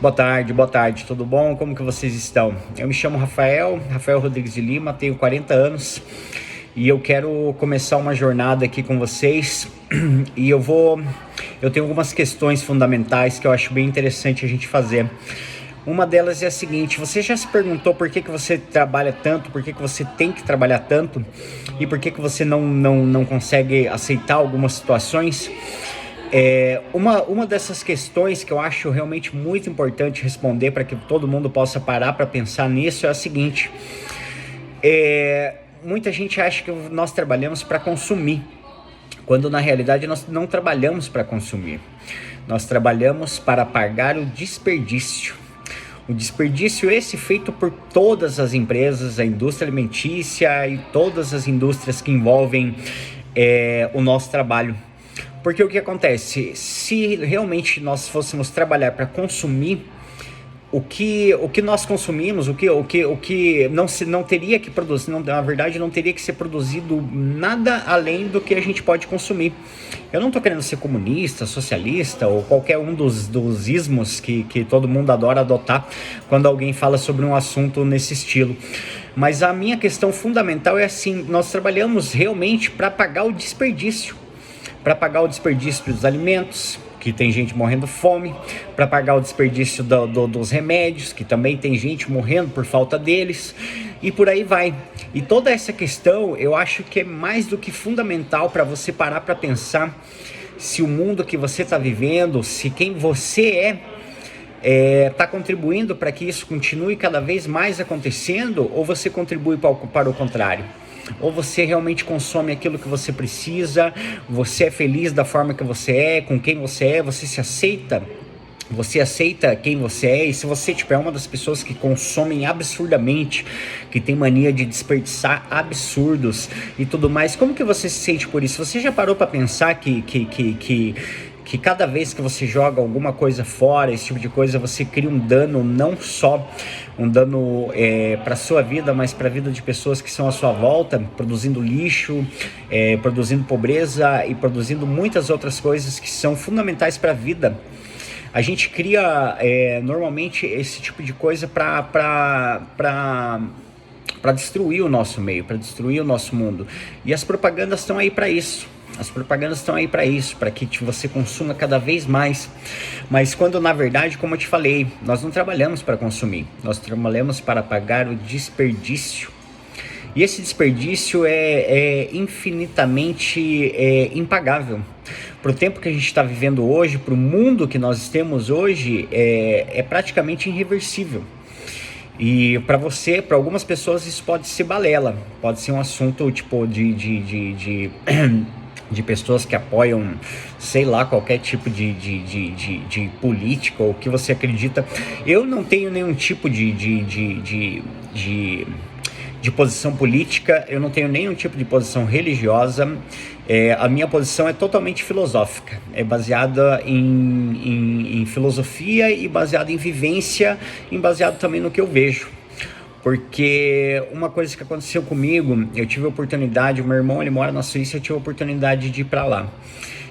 Boa tarde, tudo bom? Como que vocês estão? Eu me chamo Rafael Rodrigues de Lima, tenho 40 anos e eu quero começar uma jornada aqui com vocês e eu tenho algumas questões fundamentais que eu acho bem interessante a gente fazer. Uma delas é a seguinte: você já se perguntou por que você trabalha tanto, por que você tem que trabalhar tanto e por que você não consegue aceitar algumas situações? Uma dessas questões que eu acho realmente muito importante responder para que todo mundo possa parar para pensar nisso é a seguinte: muita gente acha que nós trabalhamos para consumir, quando na realidade nós não trabalhamos para consumir, nós trabalhamos para pagar o desperdício. O desperdício esse feito por todas as empresas, a indústria alimentícia e todas as indústrias que envolvem o nosso trabalho. Porque o que acontece? Se realmente nós fôssemos trabalhar para consumir, o que nós consumimos, o que não teria que produzir, na verdade não teria que ser produzido nada além do que a gente pode consumir. Eu não estou querendo ser comunista, socialista ou qualquer um dos ismos que todo mundo adora adotar quando alguém fala sobre um assunto nesse estilo. Mas a minha questão fundamental é assim: nós trabalhamos realmente para pagar o desperdício. Para pagar o desperdício dos alimentos, que tem gente morrendo de fome, para pagar o desperdício dos remédios, que também tem gente morrendo por falta deles, e por aí vai. E toda essa questão eu acho que é mais do que fundamental para você parar para pensar se o mundo que você está vivendo, se quem você está contribuindo para que isso continue cada vez mais acontecendo, ou você contribui para o contrário. Ou você realmente consome aquilo que você precisa, você é feliz da forma que você é, com quem você é, você se aceita, você aceita quem você é. E se você é uma das pessoas que consomem absurdamente, que tem mania de desperdiçar absurdos e tudo mais, como que você se sente por isso? Você já parou para pensar que cada vez que você joga alguma coisa fora, esse tipo de coisa, você cria um dano, não só um dano para sua vida, mas para a vida de pessoas que são à sua volta, produzindo lixo, produzindo pobreza e produzindo muitas outras coisas que são fundamentais para a vida. A gente cria normalmente esse tipo de coisa para destruir o nosso meio, para destruir o nosso mundo. E as propagandas estão aí para isso. As propagandas estão aí para isso, para que você consuma cada vez mais. Mas quando na verdade, como eu te falei, nós não trabalhamos para consumir, nós trabalhamos para pagar o desperdício. E esse desperdício é infinitamente impagável. Para o tempo que a gente está vivendo hoje, para o mundo que nós temos hoje, é praticamente irreversível. E para algumas pessoas isso pode ser balela, pode ser um assunto tipo de pessoas que apoiam, sei lá, qualquer tipo de política ou que você acredita. Eu não tenho nenhum tipo de posição política, eu não tenho nenhum tipo de posição religiosa. A minha posição é totalmente filosófica, é baseada em filosofia e baseada em vivência, e baseado também no que eu vejo. Porque uma coisa que aconteceu comigo, eu tive a oportunidade, o meu irmão ele mora na Suíça, eu tive a oportunidade de ir para lá.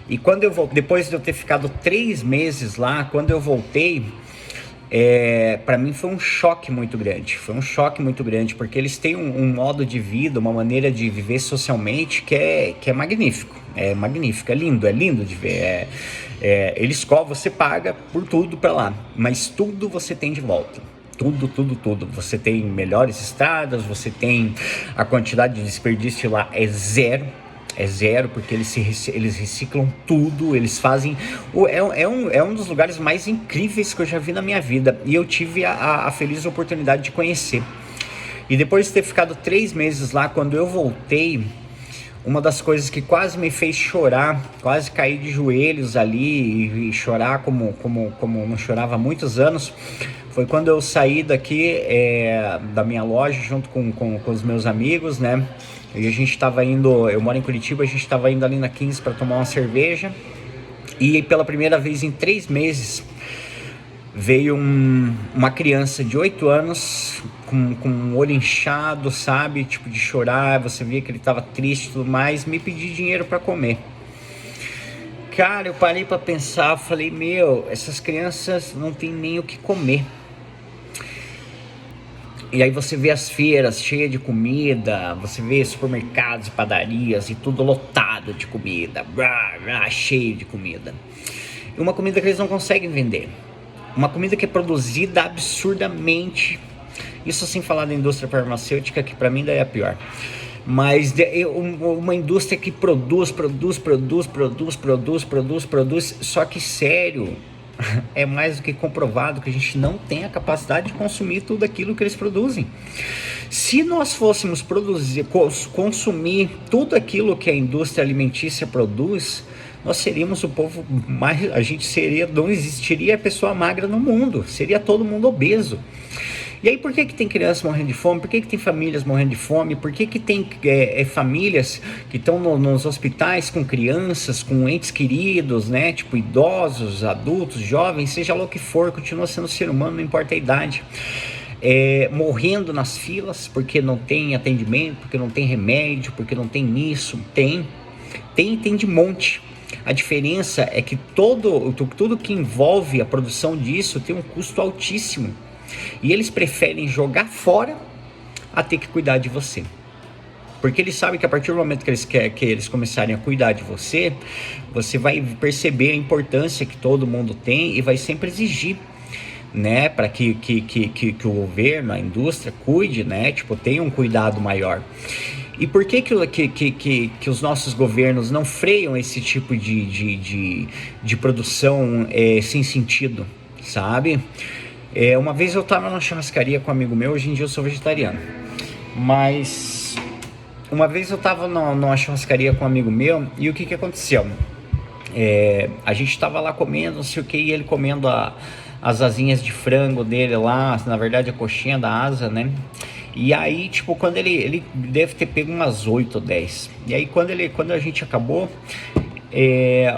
E quando eu voltei, depois de eu ter ficado 3 meses lá, quando eu voltei, para mim foi um choque muito grande. Foi um choque muito grande, porque eles têm um modo de vida, uma maneira de viver socialmente que é magnífico. É magnífico, é lindo de ver. Você paga por tudo para lá, mas tudo você tem de volta. Tudo. Você tem melhores estradas, você tem a quantidade de desperdício lá é zero, porque eles reciclam tudo, eles fazem. É um dos lugares mais incríveis que eu já vi na minha vida, e eu tive a feliz oportunidade de conhecer. E depois de ter ficado 3 meses lá, quando eu voltei, uma das coisas que quase me fez chorar, quase cair de joelhos ali e chorar como não chorava há muitos anos, foi quando eu saí daqui da minha loja junto com os meus amigos, né? E a gente estava indo, eu moro em Curitiba, a gente estava indo ali na 15 para tomar uma cerveja. E pela primeira vez em 3 meses veio uma criança de 8 anos com o olho inchado, sabe? Tipo de chorar, você via que ele estava triste e tudo mais, me pedir dinheiro para comer. Cara, eu parei pra pensar, falei, meu, essas crianças não tem nem o que comer. E aí você vê as feiras cheias de comida, você vê supermercados e padarias e tudo lotado de comida, cheio de comida. E uma comida que eles não conseguem vender. Uma comida que é produzida absurdamente. Isso sem falar da indústria farmacêutica, que pra mim daí é a pior. Mas uma indústria que produz, só que sério, é mais do que comprovado que a gente não tem a capacidade de consumir tudo aquilo que eles produzem. Se nós fôssemos consumir tudo aquilo que a indústria alimentícia produz, nós seríamos o povo mais, não existiria pessoa magra no mundo, seria todo mundo obeso. E aí por que tem crianças morrendo de fome? Por que tem famílias morrendo de fome? Por que tem famílias que estão nos hospitais com crianças, com entes queridos, né? Tipo idosos, adultos, jovens, seja lá o que for, continua sendo ser humano, não importa a idade. Morrendo nas filas porque não tem atendimento, porque não tem remédio, porque não tem isso. Tem de monte. A diferença é que tudo que envolve a produção disso tem um custo altíssimo. E eles preferem jogar fora a ter que cuidar de você. Porque eles sabem que a partir do momento que eles começarem a cuidar de você, você vai perceber a importância que todo mundo tem e vai sempre exigir, né, para que o governo, a indústria cuide, né, tipo, tenha um cuidado maior. E por que os nossos governos não freiam esse tipo de produção sem sentido, sabe? Uma vez eu estava numa churrascaria com um amigo meu, hoje em dia eu sou vegetariano, mas uma vez eu estava numa churrascaria com um amigo meu e o que aconteceu? A gente estava lá comendo, não sei o que, e ele comendo as asinhas de frango dele lá, na verdade a coxinha da asa, né? E aí, tipo, quando ele deve ter pego umas 8 ou 10. E aí quando a gente acabou,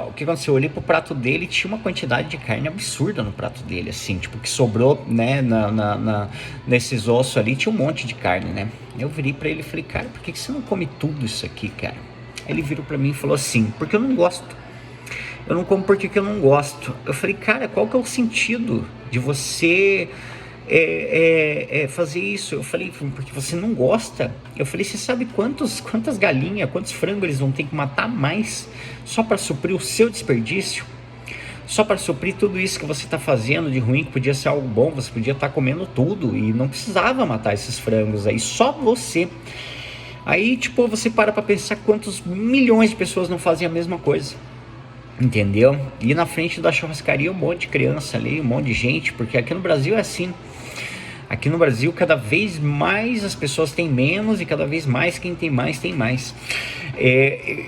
o que aconteceu? Eu olhei pro prato dele e tinha uma quantidade de carne absurda no prato dele, assim, tipo, que sobrou, né, nesses ossos ali, tinha um monte de carne, né? Eu virei pra ele e falei, cara, por que você não come tudo isso aqui, cara? Ele virou pra mim e falou assim, porque eu não gosto. Eu não como porque eu não gosto. Eu falei, cara, qual que é o sentido de você fazer isso? Eu falei, porque você não gosta. Eu falei, você sabe quantas galinhas, quantos frangos eles vão ter que matar mais só para suprir o seu desperdício? Só para suprir tudo isso que você está fazendo de ruim, que podia ser algo bom, você podia estar comendo tudo e não precisava matar esses frangos aí, só você. Aí, tipo, você para pensar quantos milhões de pessoas não fazem a mesma coisa. Entendeu? E na frente da churrascaria um monte de criança ali, um monte de gente, porque aqui no Brasil é assim. Aqui no Brasil cada vez mais as pessoas têm menos e cada vez mais quem tem mais tem mais.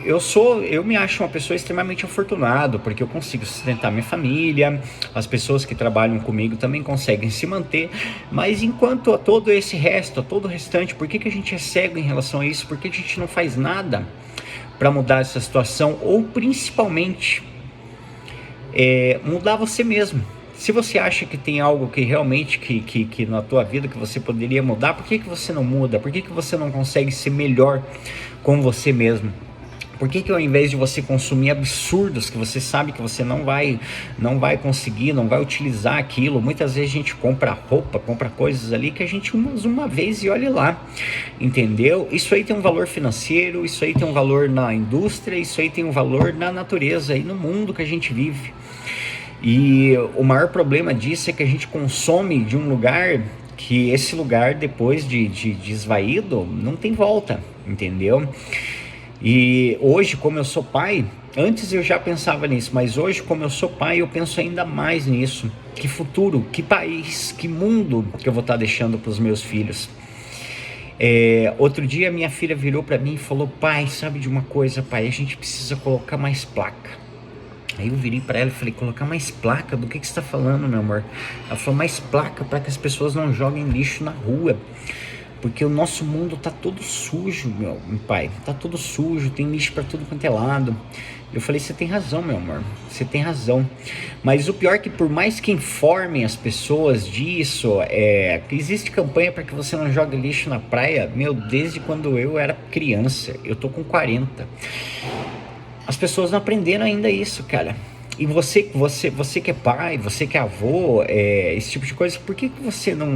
Eu me acho uma pessoa extremamente afortunado, porque eu consigo sustentar minha família, as pessoas que trabalham comigo também conseguem se manter, mas enquanto a todo esse resto, a todo o restante, por que a gente é cego em relação a isso? Por que a gente não faz nada para mudar essa situação? Ou principalmente mudar você mesmo. Se você acha que tem algo que realmente que na tua vida que você poderia mudar, por que você não muda? Por que você não consegue ser melhor com você mesmo? Por que ao invés de você consumir absurdos que você sabe que você não vai conseguir, não vai utilizar aquilo, muitas vezes a gente compra roupa, compra coisas ali que a gente usa uma vez e olha lá, entendeu? Isso aí tem um valor financeiro, isso aí tem um valor na indústria, isso aí tem um valor na natureza e no mundo que a gente vive. E o maior problema disso é que a gente consome de um lugar que esse lugar, depois de esvaído, não tem volta, entendeu? E hoje, como eu sou pai, antes eu já pensava nisso, mas hoje, como eu sou pai, eu penso ainda mais nisso. Que futuro, que país, que mundo que eu vou estar deixando para os meus filhos. Outro dia minha filha virou para mim e falou, pai, sabe de uma coisa, pai, a gente precisa colocar mais placa. Aí eu virei pra ela e falei, colocar mais placa? Do que você tá falando, meu amor? Ela falou, mais placa para que as pessoas não joguem lixo na rua. Porque o nosso mundo tá todo sujo, meu pai. Tá todo sujo, tem lixo pra tudo quanto é lado. Eu falei, você tem razão, meu amor. Você tem razão. Mas o pior é que por mais que informem as pessoas disso, existe campanha para que você não jogue lixo na praia, meu, desde quando eu era criança. Eu tô com 40. as pessoas não aprenderam ainda isso, cara. E você que é pai, você que é avô, esse tipo de coisa, por que você não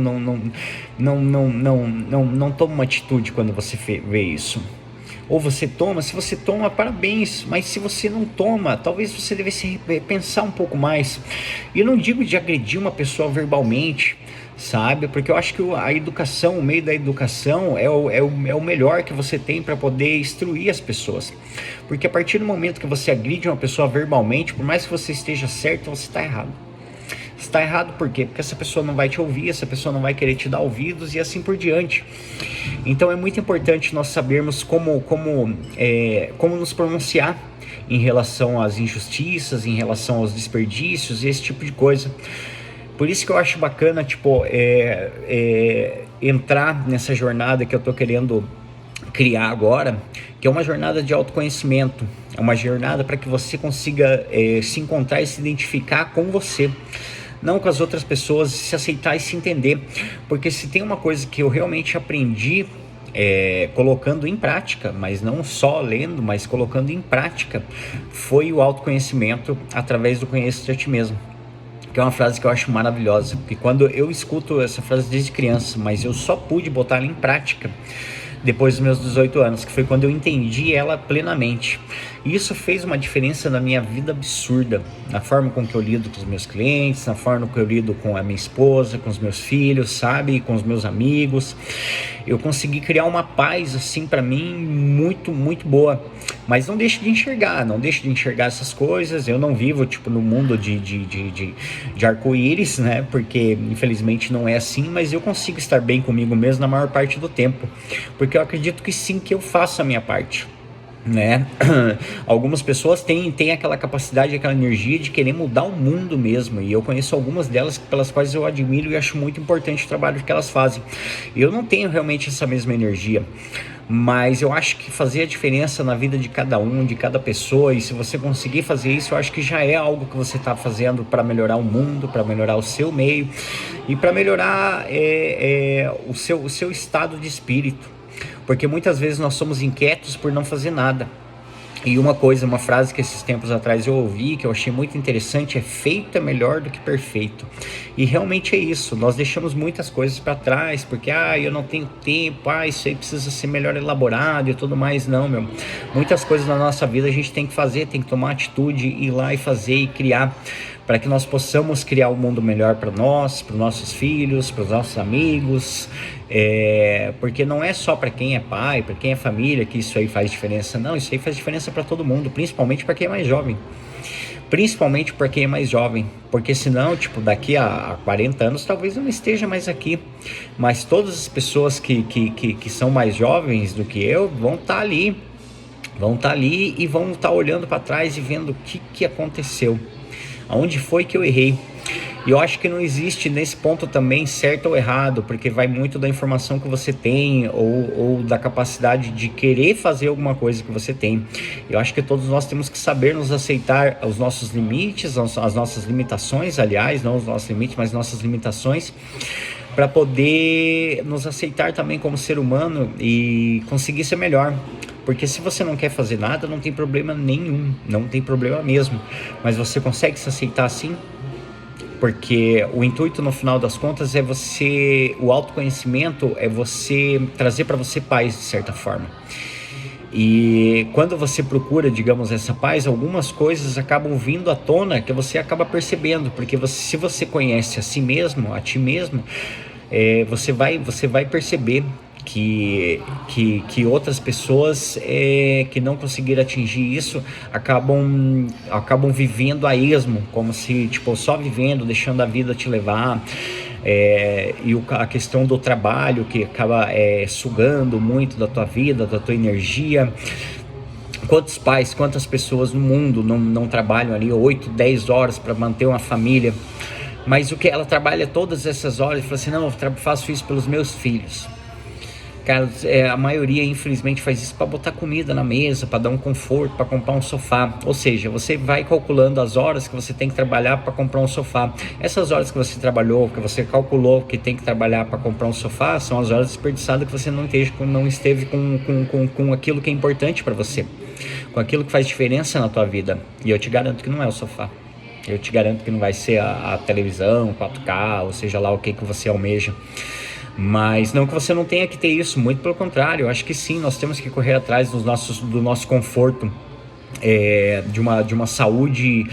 toma uma atitude quando você vê isso? Ou você toma, se você toma, parabéns, mas se você não toma, talvez você devesse pensar um pouco mais. E eu não digo de agredir uma pessoa verbalmente, sabe? Porque eu acho que a educação, o meio da educação é o melhor que você tem para poder instruir as pessoas. Porque a partir do momento que você agride uma pessoa verbalmente, por mais que você esteja certo, você está errado. Você está errado por quê? Porque essa pessoa não vai te ouvir, essa pessoa não vai querer te dar ouvidos e assim por diante. Então é muito importante nós sabermos como nos pronunciar em relação às injustiças, em relação aos desperdícios e esse tipo de coisa. Por isso que eu acho bacana, entrar nessa jornada que eu tô querendo criar agora, que é uma jornada de autoconhecimento, é uma jornada para que você consiga se encontrar e se identificar com você, não com as outras pessoas, se aceitar e se entender, porque se tem uma coisa que eu realmente aprendi colocando em prática, mas não só lendo, mas colocando em prática, foi o autoconhecimento através do conheça-te a ti mesmo. Que é uma frase que eu acho maravilhosa, porque quando eu escuto essa frase desde criança, mas eu só pude botar ela em prática depois dos meus 18 anos, que foi quando eu entendi ela plenamente. E isso fez uma diferença na minha vida absurda, na forma com que eu lido com os meus clientes, na forma com que eu lido com a minha esposa, com os meus filhos, sabe, com os meus amigos. Eu consegui criar uma paz, assim, pra mim, muito, muito boa. Mas não deixe de enxergar essas coisas. Eu não vivo, no mundo de arco-íris, né? Porque, infelizmente, não é assim. Mas eu consigo estar bem comigo mesmo na maior parte do tempo. Porque eu acredito que sim, que eu faço a minha parte, né? Algumas pessoas têm aquela capacidade, aquela energia de querer mudar o mundo mesmo, e eu conheço algumas delas pelas quais eu admiro e acho muito importante o trabalho que elas fazem. Eu não tenho realmente essa mesma energia, mas eu acho que fazer a diferença na vida de cada um, de cada pessoa, e se você conseguir fazer isso, eu acho que já é algo que você está fazendo para melhorar o mundo, para melhorar o seu meio e para melhorar o seu estado de espírito. Porque muitas vezes nós somos inquietos por não fazer nada. E uma frase que esses tempos atrás eu ouvi, que eu achei muito interessante, é: feito é melhor do que perfeito. E realmente é isso, nós deixamos muitas coisas para trás, porque eu não tenho tempo, isso aí precisa ser melhor elaborado e tudo mais. Não, meu, muitas coisas na nossa vida a gente tem que fazer, tem que tomar atitude, ir lá e fazer e criar, para que nós possamos criar um mundo melhor para nós, para os nossos filhos, para os nossos amigos, porque não é só para quem é pai, para quem é família que isso aí faz diferença. Não, isso aí faz diferença para todo mundo, principalmente para quem é mais jovem. Principalmente para quem é mais jovem, porque senão, daqui a 40 anos talvez eu não esteja mais aqui, mas todas as pessoas que são mais jovens do que eu vão estar ali e vão estar olhando para trás e vendo o que aconteceu, aonde foi que eu errei. E eu acho que não existe nesse ponto também certo ou errado, porque vai muito da informação que você tem ou da capacidade de querer fazer alguma coisa que você tem. Eu acho que todos nós temos que saber nos aceitar os nossos limites, as nossas limitações, aliás, não os nossos limites, mas nossas limitações, para poder nos aceitar também como ser humano e conseguir ser melhor. Porque se você não quer fazer nada, não tem problema nenhum, não tem problema mesmo, mas você consegue se aceitar assim? Porque o intuito, no final das contas, o autoconhecimento é você trazer para você paz, de certa forma. E quando você procura, digamos, essa paz, algumas coisas acabam vindo à tona que você acaba percebendo, porque se você conhece a si mesmo, a ti mesmo, você vai perceber que outras pessoas que não conseguiram atingir isso acabam vivendo a esmo, como se só vivendo, deixando a vida te levar, e a questão do trabalho que acaba sugando muito da tua vida, da tua energia. Quantos pais, quantas pessoas no mundo não trabalham ali 8, 10 horas para manter uma família, mas o que ela trabalha todas essas horas e fala assim: não, eu faço isso pelos meus filhos. Cara, a maioria infelizmente faz isso para botar comida na mesa, para dar um conforto, para comprar um sofá. Ou seja, você vai calculando as horas que você tem que trabalhar para comprar um sofá. Essas horas que você trabalhou, que você calculou que tem que trabalhar para comprar um sofá, são as horas desperdiçadas que você não esteve com aquilo que é importante para você. com aquilo que faz diferença na tua vida. E eu te garanto que não é o sofá. Eu te garanto que não vai ser a televisão, 4K, ou seja lá o que você almeja. Mas não que você não tenha que ter isso, muito pelo contrário. Eu acho que sim, nós temos que correr atrás do nosso conforto, de uma saúde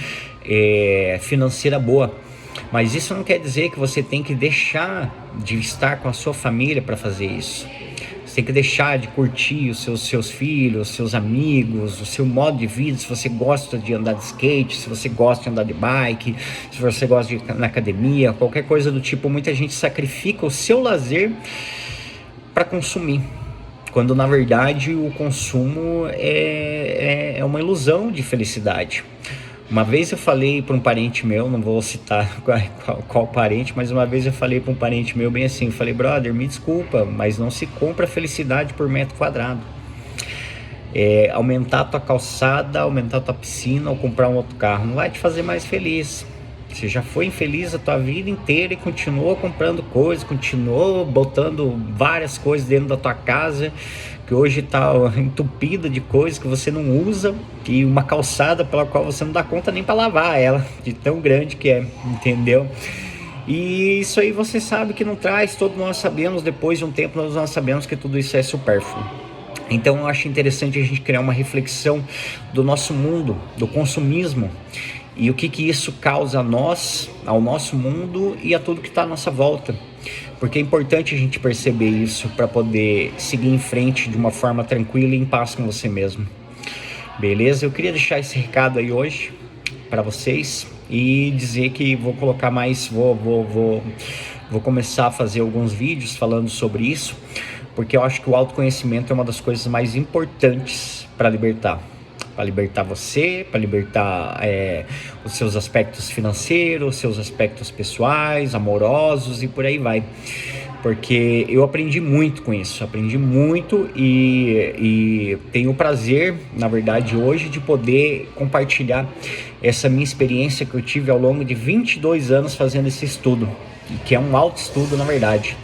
financeira boa. Mas isso não quer dizer que você tem que deixar de estar com a sua família para fazer isso. Você tem que deixar de curtir os seus filhos, seus amigos, o seu modo de vida. Se você gosta de andar de skate, se você gosta de andar de bike, se você gosta de ir na academia, qualquer coisa do tipo, muita gente sacrifica o seu lazer para consumir. Quando na verdade o consumo é uma ilusão de felicidade. Uma vez eu falei para um parente meu, não vou citar qual parente, mas uma vez eu falei para um parente meu bem assim, eu falei: brother, me desculpa, mas não se compra felicidade por metro quadrado. Aumentar a tua calçada, aumentar a tua piscina ou comprar um outro carro não vai te fazer mais feliz. Você já foi infeliz a tua vida inteira e continuou comprando coisas, continuou botando várias coisas dentro da tua casa, que hoje está entupida de coisas que você não usa, e uma calçada pela qual você não dá conta nem para lavar ela, de tão grande que é, entendeu? E isso aí você sabe que não traz, todos nós sabemos, depois de um tempo nós sabemos que tudo isso é supérfluo. Então eu acho interessante a gente criar uma reflexão do nosso mundo, do consumismo, e o que isso causa a nós, ao nosso mundo e a tudo que está à nossa volta. Porque é importante a gente perceber isso para poder seguir em frente de uma forma tranquila e em paz com você mesmo. Beleza? Eu queria deixar esse recado aí hoje para vocês e dizer que vou colocar mais, vou começar a fazer alguns vídeos falando sobre isso, porque eu acho que o autoconhecimento é uma das coisas mais importantes para libertar você, para libertar os seus aspectos financeiros, os seus aspectos pessoais, amorosos e por aí vai. Porque eu aprendi muito com isso, e tenho o prazer, na verdade, hoje de poder compartilhar essa minha experiência que eu tive ao longo de 22 anos fazendo esse estudo, que é um autoestudo, na verdade.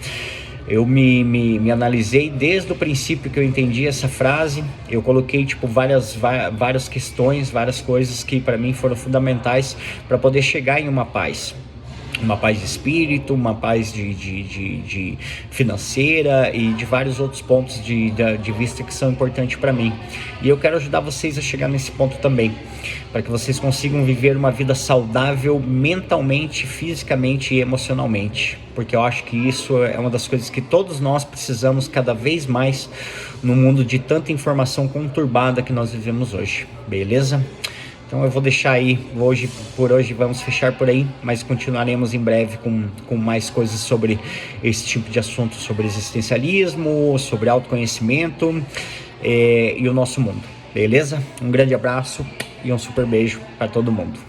Eu me analisei desde o princípio que eu entendi essa frase. Eu coloquei várias questões, várias coisas que para mim foram fundamentais para poder chegar em uma paz de espírito, uma paz de financeira e de vários outros pontos de vista que são importantes para mim. E eu quero ajudar vocês a chegar nesse ponto também, para que vocês consigam viver uma vida saudável mentalmente, fisicamente e emocionalmente, porque eu acho que isso é uma das coisas que todos nós precisamos cada vez mais no mundo de tanta informação conturbada que nós vivemos hoje, beleza? Então eu vou deixar aí, por hoje vamos fechar por aí, mas continuaremos em breve com mais coisas sobre esse tipo de assunto, sobre existencialismo, sobre autoconhecimento e o nosso mundo, beleza? Um grande abraço e um super beijo para todo mundo.